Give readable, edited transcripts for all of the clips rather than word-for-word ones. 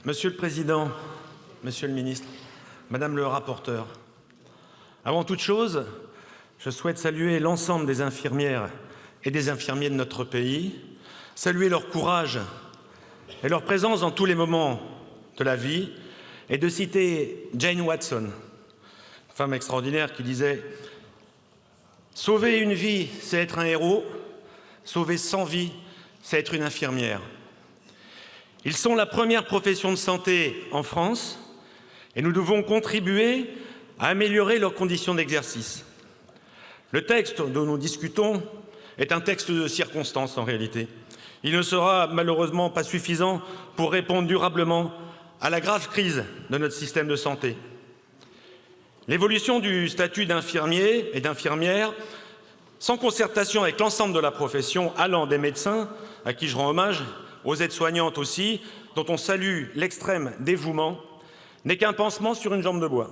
Monsieur le Président, Monsieur le Ministre, Madame le rapporteur, avant toute chose, je souhaite saluer l'ensemble des infirmières et des infirmiers de notre pays, saluer leur courage et leur présence dans tous les moments de la vie, et de citer Jane Watson, femme extraordinaire qui disait « Sauver une vie, c'est être un héros, sauver 100 vies, c'est être une infirmière ». Ils sont la première profession de santé en France et nous devons contribuer à améliorer leurs conditions d'exercice. Le texte dont nous discutons est un texte de circonstance en réalité. Il ne sera malheureusement pas suffisant pour répondre durablement à la grave crise de notre système de santé. L'évolution du statut d'infirmier et d'infirmière, sans concertation avec l'ensemble de la profession, allant des médecins, à qui je rends hommage, aux aides-soignantes aussi, dont on salue l'extrême dévouement, n'est qu'un pansement sur une jambe de bois.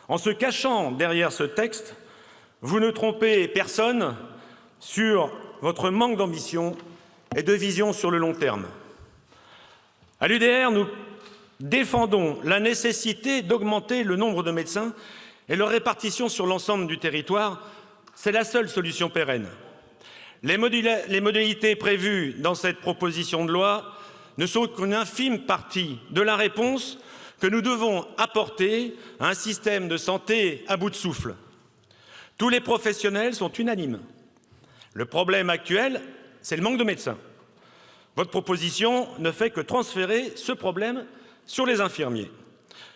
En se cachant derrière ce texte, vous ne trompez personne sur votre manque d'ambition et de vision sur le long terme. À l'UDR, nous défendons la nécessité d'augmenter le nombre de médecins et leur répartition sur l'ensemble du territoire. C'est la seule solution pérenne. Les modalités prévues dans cette proposition de loi ne sont qu'une infime partie de la réponse que nous devons apporter à un système de santé à bout de souffle. Tous les professionnels sont unanimes. Le problème actuel, c'est le manque de médecins. Votre proposition ne fait que transférer ce problème sur les infirmiers.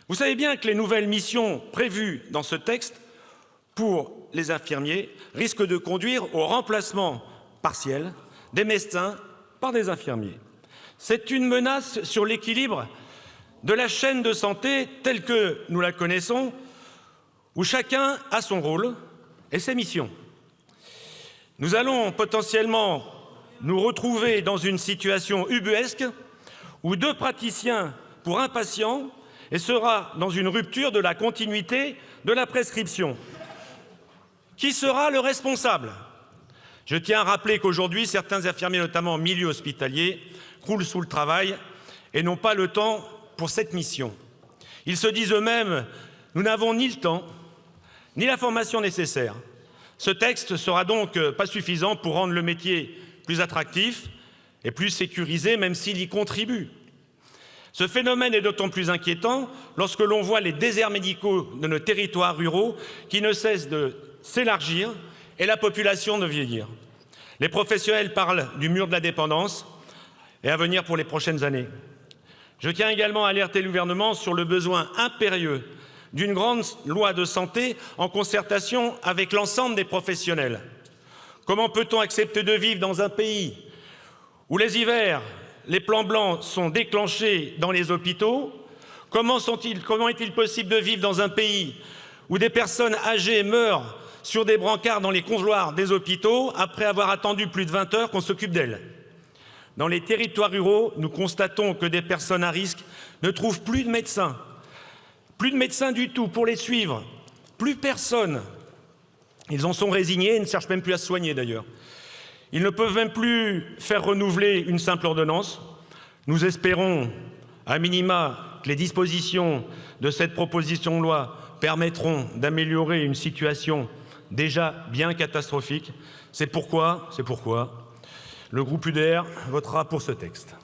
Vous savez bien que les nouvelles missions prévues dans ce texte pour les infirmiers risquent de conduire au remplacement partiel des médecins par des infirmiers. C'est une menace sur l'équilibre de la chaîne de santé telle que nous la connaissons, où chacun a son rôle et ses missions. Nous allons potentiellement nous retrouver dans une situation ubuesque où 2 praticiens pour un patient et sera dans une rupture de la continuité de la prescription. Qui sera le responsable? Je tiens à rappeler qu'aujourd'hui, certains infirmiers, notamment en milieu hospitalier, croulent sous le travail et n'ont pas le temps pour cette mission. Ils se disent eux-mêmes « Nous n'avons ni le temps, ni la formation nécessaire ». Ce texte ne sera donc pas suffisant pour rendre le métier plus attractif et plus sécurisé, même s'il y contribue. Ce phénomène est d'autant plus inquiétant lorsque l'on voit les déserts médicaux de nos territoires ruraux qui ne cessent de s'élargir et la population de vieillir. Les professionnels parlent du mur de la dépendance et à venir pour les prochaines années. Je tiens également à alerter le gouvernement sur le besoin impérieux d'une grande loi de santé en concertation avec l'ensemble des professionnels. Comment peut-on accepter de vivre dans un pays où les hivers, les plans blancs sont déclenchés dans les hôpitaux? Comment est-il possible de vivre dans un pays où des personnes âgées meurent sur des brancards dans les couloirs des hôpitaux après avoir attendu plus de 20 heures qu'on s'occupe d'elles? Dans les territoires ruraux, nous constatons que des personnes à risque ne trouvent plus de médecins du tout pour les suivre, plus personne. Ils en sont résignés et ne cherchent même plus à se soigner d'ailleurs. Ils ne peuvent même plus faire renouveler une simple ordonnance. Nous espérons, à minima, que les dispositions de cette proposition de loi permettront d'améliorer une situation déjà bien catastrophique. C'est pourquoi le groupe UDR votera pour ce texte.